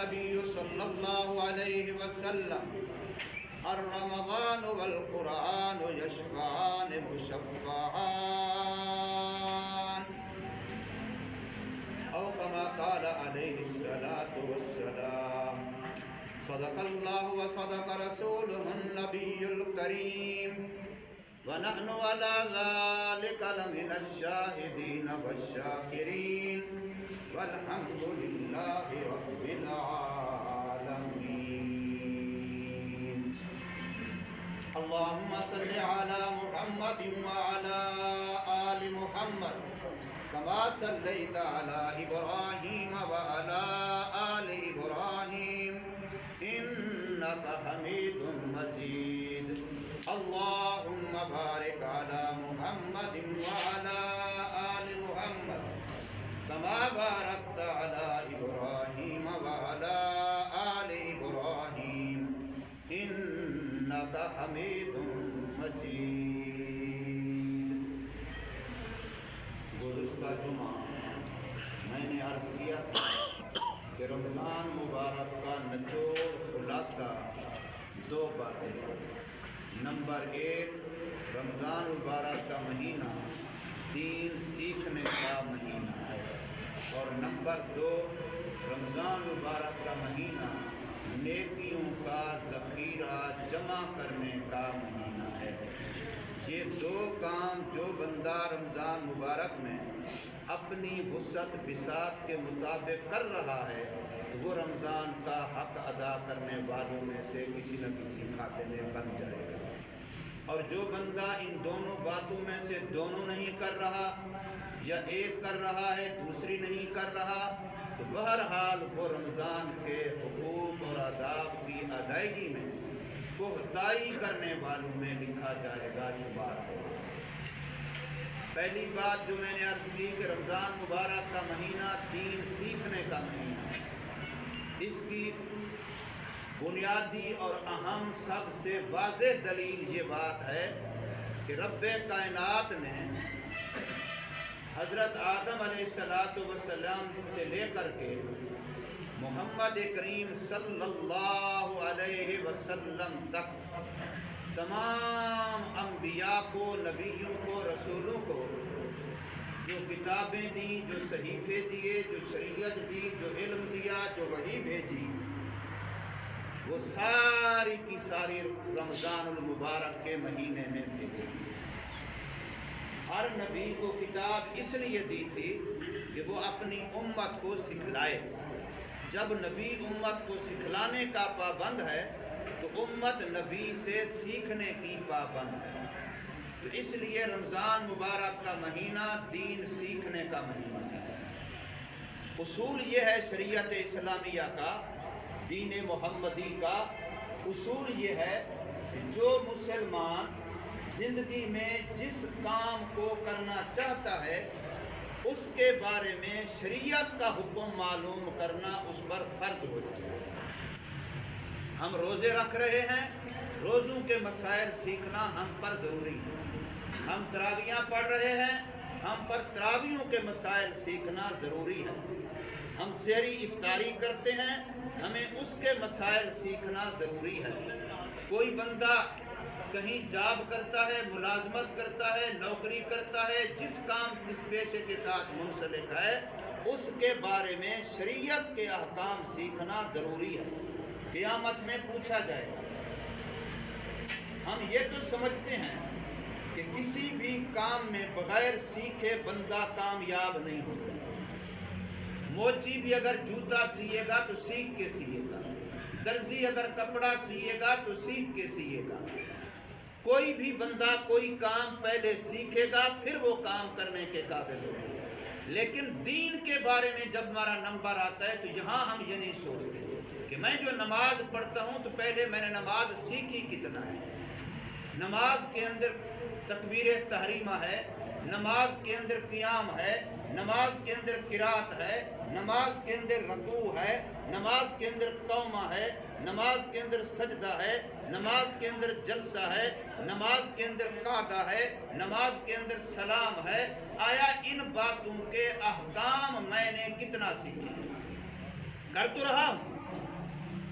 النبي صلى الله عليه وسلم الرمضان والقرآن يشفعان مشفعان أو كما قال عليه الصلاة والسلام. صدق الله وصدق رسوله النبي الكريم ونحن على ذلك لمن الشاهدين والشاكرين والحمد لله رب العالمين. اللهم صل على محمد وعلى آل محمد كما صليت على إبراهيم وعلى آل إبراهيم إنك حميد مجيد. اللهم بارك على محمد وعلى آل محمد كما باركت على إبراهيم وعلى آل إبراهيم إنك حميد مجيد. گزشتہ جمعہ میں نے عرض کیا تھا کہ رمضان مبارک کا نچوڑ خلاصہ دو باتیں. نمبر 1، رمضان مبارک کا مہینہ دین سیکھنے کا مہینہ ہے، اور نمبر 2، رمضان مبارک کا مہینہ نیکیوں کا ذخیرہ جمع کرنے کا مہینہ ہے. یہ دو کام جو بندہ رمضان مبارک میں اپنی وسعت بساط کے مطابق کر رہا ہے تو وہ رمضان کا حق ادا کرنے والوں میں سے کسی نہ کسی کھاتے میں بن جائے گا. اور جو بندہ ان دونوں باتوں میں سے دونوں نہیں کر رہا، یا ایک کر رہا ہے دوسری نہیں کر رہا، تو بہرحال وہ رمضان کے حقوق اور آداب کی ادائیگی میں کوتاہی کرنے والوں میں لکھا جائے گا، شمار ہوگا. پہلی بات جو میں نے عرض کی کہ رمضان مبارک کا مہینہ دین سیکھنے کا مہینہ ہے. اس کی بنیادی اور اہم سب سے واضح دلیل یہ بات ہے کہ رب کائنات نے حضرت آدم علیہ السلام سے لے کر کے محمد کریم صلی اللہ علیہ وسلم تک تمام انبیاء کو، نبیوں کو، رسولوں کو جو کتابیں دیں، جو صحیفے دیے، جو شریعت دی، جو علم دیا، جو وحی بھیجی، وہ ساری کی ساری رمضان المبارک کے مہینے میں بھیجی. ہر نبی کو کتاب اس لیے دی تھی کہ وہ اپنی امت کو سکھلائے. جب نبی امت کو سکھلانے کا پابند ہے تو امت نبی سے سیکھنے کی پابند ہے. تو اس لیے رمضان مبارک کا مہینہ دین سیکھنے کا مہینہ ہے. اصول یہ ہے شریعت اسلامیہ کا، دین محمدی کا اصول یہ ہے کہ جو مسلمان زندگی میں جس کام کو کرنا چاہتا ہے اس کے بارے میں شریعت کا حکم معلوم کرنا اس پر فرض ہو جاتا ہے. ہم روزے رکھ رہے ہیں، روزوں کے مسائل سیکھنا ہم پر ضروری ہے. ہم تراویحاں پڑھ رہے ہیں، ہم پر تراویحوں کے مسائل سیکھنا ضروری ہے. ہم سحری افطاری کرتے ہیں، ہمیں اس کے مسائل سیکھنا ضروری ہے. کوئی بندہ کہیں جاب کرتا ہے، ملازمت کرتا ہے، نوکری کرتا ہے، جس کام جس پیشے کے ساتھ منسلک ہے اس کے بارے میں شریعت کے احکام سیکھنا ضروری ہے. قیامت میں پوچھا جائے گا. ہم یہ تو سمجھتے ہیں کہ کسی بھی کام میں بغیر سیکھے بندہ کامیاب نہیں ہوتا. موچی بھی اگر جوتا سیے گا تو سیکھ کے سیے گا، درزی اگر کپڑا سیے گا تو سیکھ کے سیے گا. کوئی بھی بندہ کوئی کام پہلے سیکھے گا پھر وہ کام کرنے کے قابل ہوگا. لیکن دین کے بارے میں جب ہمارا نمبر آتا ہے تو یہاں ہم یہ نہیں سوچتے کہ میں جو نماز پڑھتا ہوں تو پہلے میں نے نماز سیکھی کتنا ہے. نماز کے اندر تکبیر تحریمہ ہے، نماز کے اندر قیام ہے، نماز کے اندر قرات ہے، نماز کے اندر رکوع ہے، نماز کے اندر قومہ ہے، نماز کے اندر سجدہ ہے، نماز کے اندر جلسہ ہے، نماز کے اندر قعدہ ہے، نماز کے اندر سلام ہے. آیا ان باتوں کے احکام میں نے کتنا سیکھے؟ کر تو رہا ہوں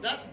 10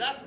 10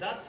10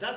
10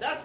10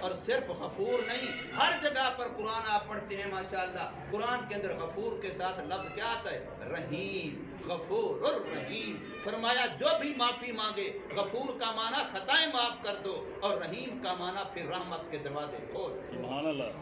اور صرف غفور نہیں، ہر جگہ پر قرآن آپ پڑھتے ہیں ماشاءاللہ، قرآن کے اندر غفور کے ساتھ لفظ کیا آتا ہے؟ رحیم، غفور الرحیم۔ فرمایا جو بھی معافی مانگے، غفور کا معنی خطائیں معاف کر دو، اور رحیم کا معنی پھر رحمت کے دروازے کھول، سبحان اللہ،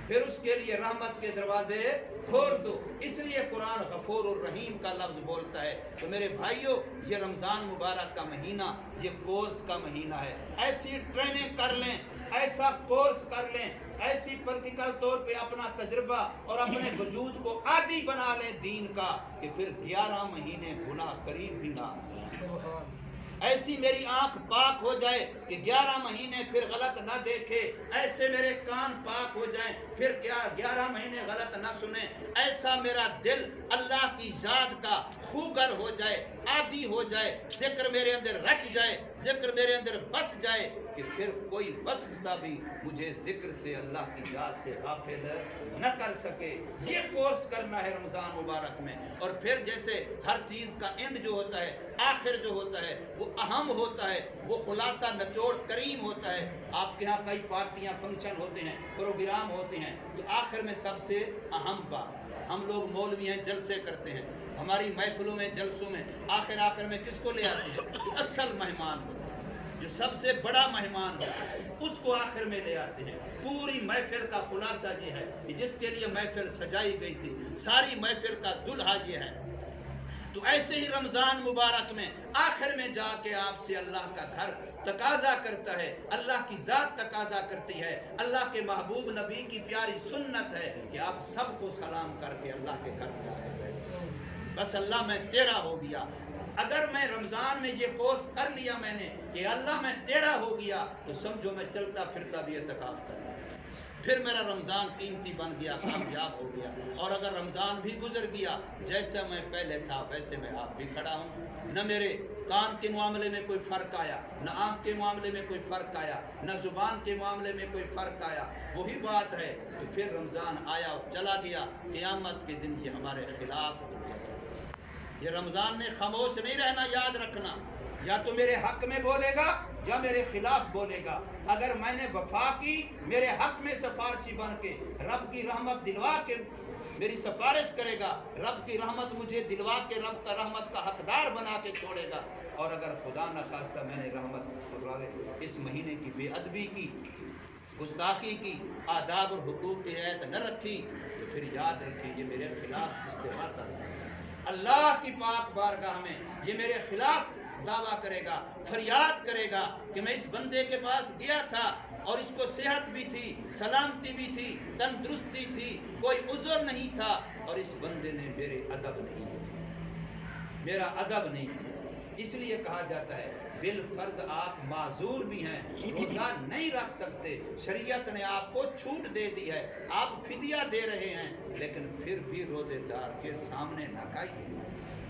پھر اس کے لیے رحمت کے دروازے کھول دو۔ اس لیے قرآن غفور الرحیم کا لفظ بولتا ہے۔ تو میرے بھائیوں، یہ رمضان مبارک کا مہینہ یہ کورس کا مہینہ ہے۔ ایسی ٹریننگ کر لیں، ایسا کورس کر لیں، ایسی پریکٹیکل طور پہ اپنا تجربہ اور اپنے وجود کو عادی بنا لیں دین کا، کہ پھر 11 مہینے گناہ قریب بھی نہ آ سکے۔ ایسی میری آنکھ پاک ہو جائے کہ 11 مہینے پھر غلط نہ دیکھے، ایسے میرے کان پاک ہو جائیں پھر 11 مہینے غلط نہ سنیں، ایسا میرا دل اللہ کی ذات کا خوگر ہو جائے، عادی ہو جائے، ذکر میرے اندر رچ جائے، ذکر میرے اندر بس جائے، کہ پھر کوئی وصف سا بھی مجھے ذکر سے، اللہ کی ذات سے غافل نہ کر سکے۔ یہ کورس کرنا ہے رمضان مبارک میں۔ اور پھر جیسے ہر چیز کا اینڈ جو ہوتا ہے، آخر جو ہوتا ہے وہ اہم ہوتا ہے، وہ خلاصہ نچوڑ کریم ہوتا ہے۔ آپ کے ہاں کئی پارٹیاں، فنکشن ہوتے ہیں، پروگرام ہوتے ہیں، تو آخر میں سب سے اہم بات، ہم لوگ مولوی ہیں جلسے کرتے ہیں، ہماری محفلوں میں جلسوں میں آخر میں کس کو لے آتے ہیں؟ اصل مہمان ہوتا ہے، جو سب سے بڑا مہمان ہوتا ہے، اس کو آخر میں لے آتے ہیں۔ پوری محفل کا خلاصہ یہ ہے کہ جس کے لیے محفل سجائی گئی تھی، ساری محفل کا دلہا یہ ہے۔ تو ایسے ہی رمضان مبارک میں آخر میں جا کے آپ سے اللہ کا گھر تقاضا کرتا ہے، اللہ کی ذات تقاضا کرتی ہے، اللہ کے محبوب نبی کی پیاری سنت ہے کہ آپ سب کو سلام کر کے اللہ کے گھر جائیں، بس اللہ میں تیرا ہو گیا۔ اگر میں رمضان میں یہ کورس کر لیا میں نے کہ اللہ میں تیرا ہو گیا، تو سمجھو میں چلتا پھرتا بھی اعتکاف کرتا، پھر میرا رمضان قیمتی بن گیا، کامیاب ہو گیا۔ اور اگر رمضان بھی گزر گیا، جیسا میں پہلے تھا ویسے میں آپ بھی کھڑا ہوں، نہ میرے کان کے معاملے میں کوئی فرق آیا، نہ آنکھ کے معاملے میں کوئی فرق آیا، نہ زبان کے معاملے میں کوئی فرق آیا۔ وہی بات ہے کہ پھر رمضان آیا اور چلا گیا، قیامت کے دن یہ ہمارے خلاف ہو جائے۔ یہ رمضان نے خاموش نہیں رہنا، یاد رکھنا، یا تو میرے حق میں بولے گا یا میرے خلاف بولے گا۔ اگر میں نے وفا کی، میرے حق میں سفارشی بن کے رب کی رحمت دلوا کے میری سفارش کرے گا، رب کی رحمت مجھے دلوا کے رب کا رحمت کا حقدار بنا کے چھوڑے گا۔ اور اگر خدا نہ خواستہ میں نے رحمت اس مہینے کی بے ادبی کی، گستاخی کی، آداب اور حقوق کی رعایت نہ رکھی، تو پھر یاد رکھیں یہ میرے خلاف استغاثہ ہے۔ اللہ کی پاک بارگاہ میں یہ میرے خلاف دعویٰ کرے گا، فریاد کرے گا کہ میں اس بندے کے پاس گیا تھا اور اس کو صحت بھی تھی، سلامتی بھی تھی، تندرستی تھی، کوئی عذر نہیں تھا، اور اس بندے نے میرے ادب نہیں کیا، میرا ادب نہیں کیا۔ اس لیے کہا جاتا ہے بالفرض آپ معذور بھی ہیں، روزہ نہیں رکھ سکتے، شریعت نے آپ کو چھوٹ دے دی ہے، آپ فدیہ دے رہے ہیں، لیکن پھر بھی روزے دار کے سامنے نہ کھائیے،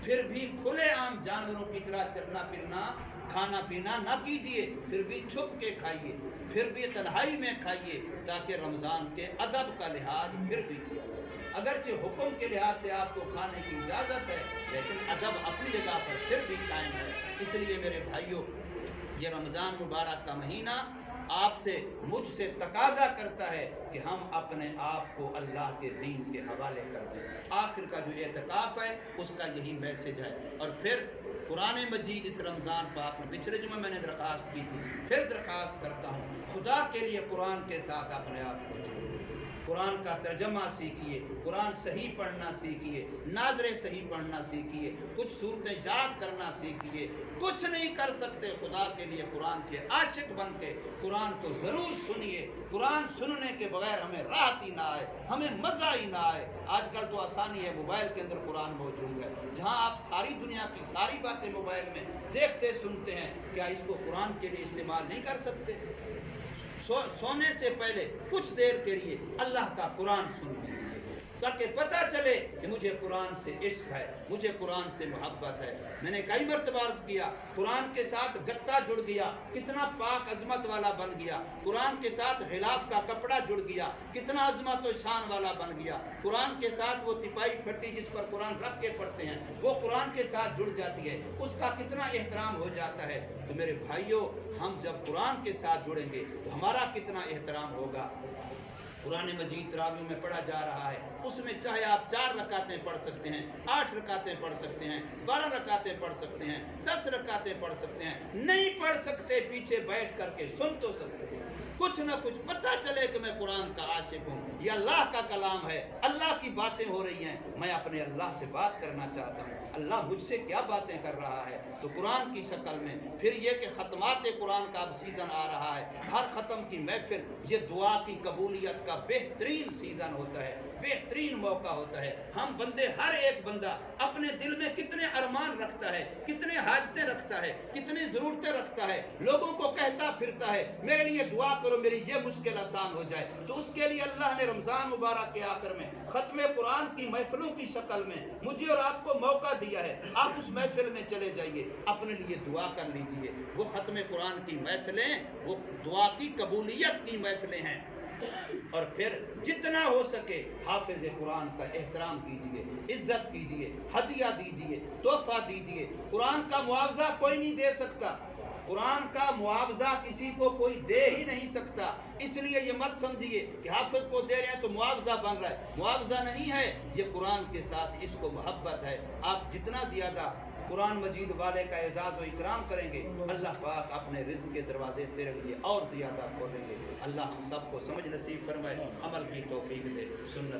پھر بھی کھلے عام جانوروں کی طرح چلنا پھرنا کھانا پینا نہ کیجیے، پھر بھی چھپ کے کھائیے، پھر بھی تنہائی میں کھائیے، تاکہ رمضان کے ادب کا لحاظ پھر بھی کیا جائے۔ اگرچہ حکم کے لحاظ سے آپ کو کھانے کی اجازت ہے، لیکن ادب اپنی جگہ پر پھر بھی قائم ہے۔ اس لیے میرے بھائیوں، یہ رمضان مبارک کا مہینہ آپ سے، مجھ سے تقاضا کرتا ہے کہ ہم اپنے آپ کو اللہ کے دین کے حوالے کر دیں۔ آخر کا جو اعتکاف ہے اس کا یہی میسج ہے۔ اور پھر قرآن مجید اس رمضان پاک میں پچھلے جمعہ میں نے درخواست کی تھی، پھر درخواست کرتا ہوں، خدا کے لیے قرآن کے ساتھ اپنے آپ کو جوڑیں، قرآن کا ترجمہ سیکھیے، قرآن صحیح پڑھنا سیکھیے، ناظریں صحیح پڑھنا سیکھیے، کچھ صورتیں یاد کرنا سیکھیے۔ کچھ نہیں کر سکتے خدا کے لیے، قرآن کے عاشق بن کے قرآن کو ضرور سنیے۔ قرآن سننے کے بغیر ہمیں راحت ہی نہ آئے، ہمیں مزہ ہی نہ آئے۔ آج کل تو آسانی ہے، موبائل کے اندر قرآن موجود ہے، جہاں آپ ساری دنیا کی ساری باتیں موبائل میں دیکھتے سنتے ہیں، کیا اس کو قرآن کے لیے استعمال نہیں کر سکتے؟ سونے سے پہلے کچھ دیر کے لیے اللہ کا قرآن سن لیجیے، تاکہ پتہ چلے کہ مجھے قرآن سے عشق ہے، مجھے قرآن سے محبت ہے۔ میں نے کئی مرتبہ عرض کیا، قرآن کے ساتھ گتا جڑ گیا، کتنا پاک عظمت والا بن گیا۔ قرآن کے ساتھ غلاف کا کپڑا جڑ گیا، کتنا عظمت و شان والا بن گیا۔ قرآن کے ساتھ وہ تپائی پھٹی جس پر قرآن رکھ کے پڑھتے ہیں، وہ قرآن کے ساتھ جڑ جاتی ہے، اس کا کتنا احترام ہو جاتا ہے۔ تو میرے بھائیوں، ہم جب قرآن کے ساتھ جڑیں گے تو ہمارا کتنا احترام ہوگا۔ قرآن مجید تراویح میں پڑھا جا رہا ہے، اس میں چاہے آپ 4 رکعتیں پڑھ سکتے ہیں، 8 رکعتیں پڑھ سکتے ہیں، 12 رکعتیں پڑھ سکتے ہیں، 10 رکعتیں پڑھ سکتے ہیں، نہیں پڑھ سکتے پیچھے بیٹھ کر کے سن تو سکتے ہیں، کچھ نہ کچھ پتہ چلے کہ میں قرآن کا عاشق ہوں، یہ اللہ کا کلام ہے، اللہ کی باتیں ہو رہی ہیں، میں اپنے اللہ سے بات کرنا چاہتا ہوں، اللہ مجھ سے کیا باتیں کر رہا ہے۔ تو قرآن کی شکل میں پھر یہ کہ ختمات قرآن کا اب سیزن آ رہا ہے، ہر ختم کی محفل یہ دعا کی قبولیت کا بہترین سیزن ہوتا ہے، بہترین موقع ہوتا ہے۔ ہم بندے، ہر ایک بندہ اپنے دل میں کتنے ارمان رکھتا ہے، کتنے حاجتیں رکھتا ہے، کتنی ضرورتیں رکھتا ہے، لوگوں کو کہتا پھرتا ہے میرے لیے دعا کرو، میری یہ مشکل آسان ہو جائے۔ تو اس کے لیے اللہ نے رمضان مبارک کے آخر میں ختم قرآن کی محفلوں کی شکل میں مجھے اور آپ کو موقع دیا ہے، آپ اس محفل میں چلے جائیے، اپنے لیے دعا کر لیجئے۔ وہ ختم قرآن کی محفلیں وہ دعا کی قبولیت کی محفلیں ہیں۔ اور پھر جتنا ہو سکے حافظ قرآن کا احترام کیجئے، عزت کیجئے، ہدیہ دیجئے، تحفہ دیجئے۔ قرآن کا معاوضہ کوئی نہیں دے سکتا، قرآن کا معاوضہ کسی کو کوئی دے ہی نہیں سکتا، اس لیے یہ مت سمجھیے کہ حافظ کو دے رہے ہیں تو معاوضہ بن رہا ہے، معاوضہ نہیں ہے، یہ قرآن کے ساتھ عشق و محبت ہے۔ آپ جتنا زیادہ قرآن مجید والے کا اعزاز و اکرام کریں گے، اللہ پاک اپنے رزق کے دروازے تیرے لیے اور زیادہ کھولیں گے۔ اللہ ہم سب کو سمجھ نصیب فرمائے، عمل کی توفیق دے، سنت